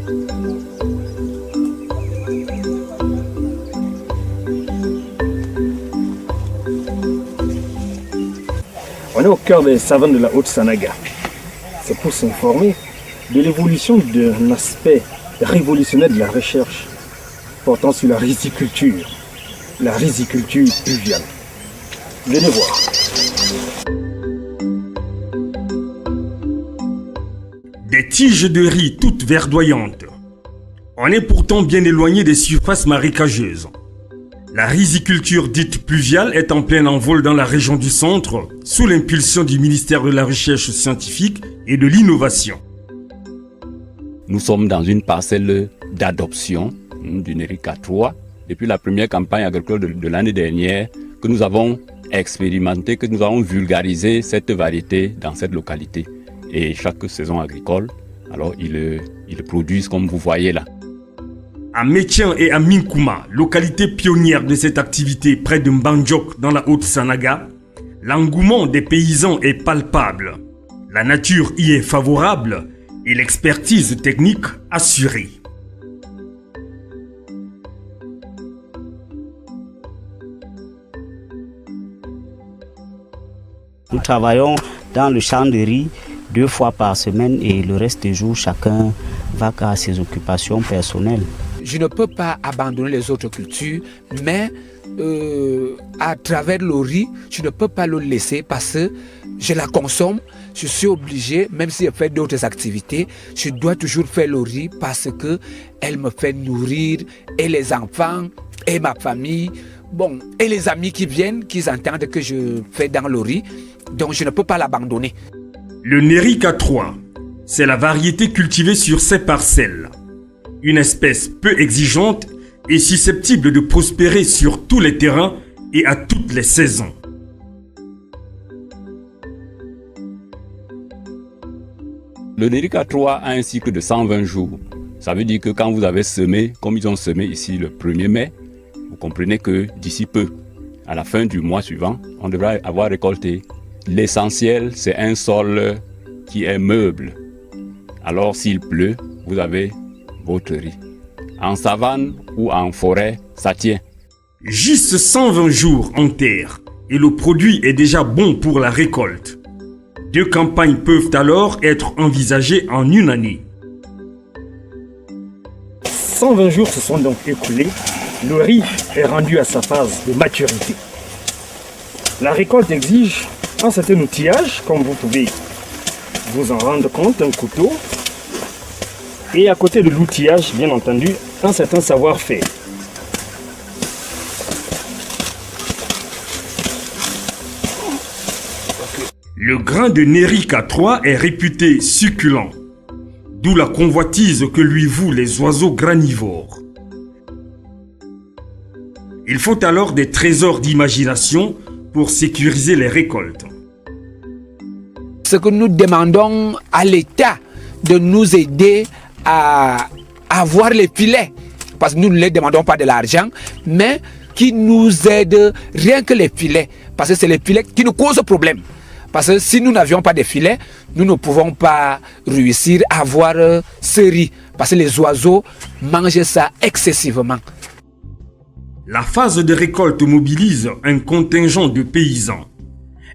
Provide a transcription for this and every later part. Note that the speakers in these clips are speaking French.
On est au cœur des savanes de la Haute-Sanaga. C'est pour s'informer de l'évolution d'un aspect révolutionnaire de la recherche portant sur la riziculture pluviale. Venez voir. Des tiges de riz toutes verdoyantes. On est pourtant bien éloigné des surfaces marécageuses. La riziculture dite pluviale est en plein envol dans la région du centre, sous l'impulsion du ministère de la Recherche scientifique et de l'Innovation. Nous sommes dans une parcelle d'adoption du Nerica 3 depuis la première campagne agricole de l'année dernière que nous avons expérimenté, que nous avons vulgarisé cette variété dans cette localité. Et chaque saison agricole, alors ils produisent comme vous voyez là. À Métian et à Minkouma, localité pionnière de cette activité près de Mbandjok dans la Haute-Sanaga, l'engouement des paysans est palpable. La nature y est favorable et l'expertise technique assurée. Nous travaillons dans le champ de riz 2 fois par semaine et le reste des jours, chacun va à ses occupations personnelles. Je ne peux pas abandonner les autres cultures, mais à travers le riz, je ne peux pas le laisser parce que je la consomme. Je suis obligé, même si je fais d'autres activités, je dois toujours faire le riz parce qu'elle me fait nourrir et les enfants et ma famille. Bon, et les amis qui viennent, qui entendent que je fais dans le riz, donc je ne peux pas l'abandonner. Le Nerica 3, c'est la variété cultivée sur ces parcelles. Une espèce peu exigeante et susceptible de prospérer sur tous les terrains et à toutes les saisons. Le Nerica 3 a un cycle de 120 jours. Ça veut dire que quand vous avez semé, comme ils ont semé ici le 1er mai, vous comprenez que d'ici peu, à la fin du mois suivant, on devra avoir récolté. L'essentiel, c'est un sol qui est meuble. Alors s'il pleut, vous avez votre riz. En savane ou en forêt, ça tient. Juste 120 jours en terre et le produit est déjà bon pour la récolte. 2 campagnes peuvent alors être envisagées en une année. 120 jours se sont donc écoulés. Le riz est rendu à sa phase de maturité. La récolte exige un certain outillage, comme vous pouvez vous en rendre compte, un couteau. Et à côté de l'outillage, bien entendu, un certain savoir-faire. Le grain de Nerica 3 est réputé succulent, d'où la convoitise que lui vouent les oiseaux granivores. Il faut alors des trésors d'imagination pour sécuriser les récoltes. Ce que nous demandons à l'État de nous aider à avoir les filets, parce que nous ne les demandons pas de l'argent, mais qui nous aident rien que les filets, parce que c'est les filets qui nous causent problème. Parce que si nous n'avions pas de filets, nous ne pouvons pas réussir à avoir ce riz, parce que les oiseaux mangent ça excessivement. La phase de récolte mobilise un contingent de paysans.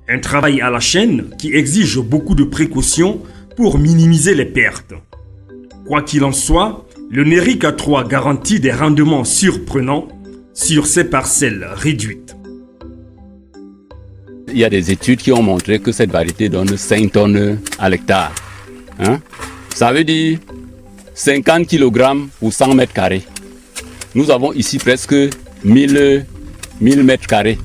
Un travail à la chaîne qui exige beaucoup de précautions pour minimiser les pertes. Quoi qu'il en soit, le Nerica 3 garantit des rendements surprenants sur ces parcelles réduites. Il y a des études qui ont montré que cette variété donne 5 tonnes à l'hectare. Ça veut dire 50 kg pour 100 mètres carrés. Nous avons ici presque 1000 mètres carrés.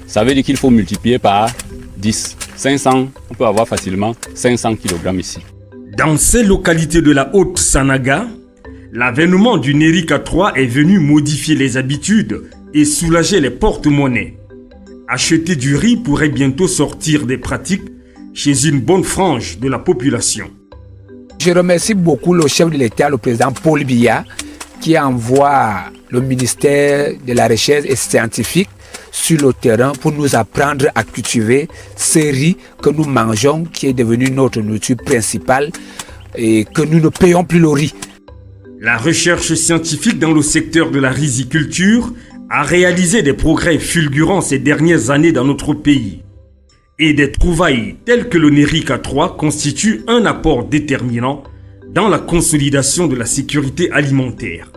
Ça veut dire qu'il faut multiplier par 10. 500, on peut avoir facilement 500 kg ici. Dans ces localités de la Haute-Sanaga, l'avènement du Nerica 3 est venu modifier les habitudes et soulager les porte-monnaies. Acheter du riz pourrait bientôt sortir des pratiques chez une bonne frange de la population. Je remercie beaucoup le chef de l'État, le président Paul Biya, qui envoie le ministère de la Recherche scientifique sur le terrain pour nous apprendre à cultiver ce riz que nous mangeons, qui est devenu notre nourriture principale et que nous ne payons plus le riz. La recherche scientifique dans le secteur de la riziculture a réalisé des progrès fulgurants ces dernières années dans notre pays. Et des trouvailles telles que le Nerica 3 constituent un apport déterminant dans la consolidation de la sécurité alimentaire.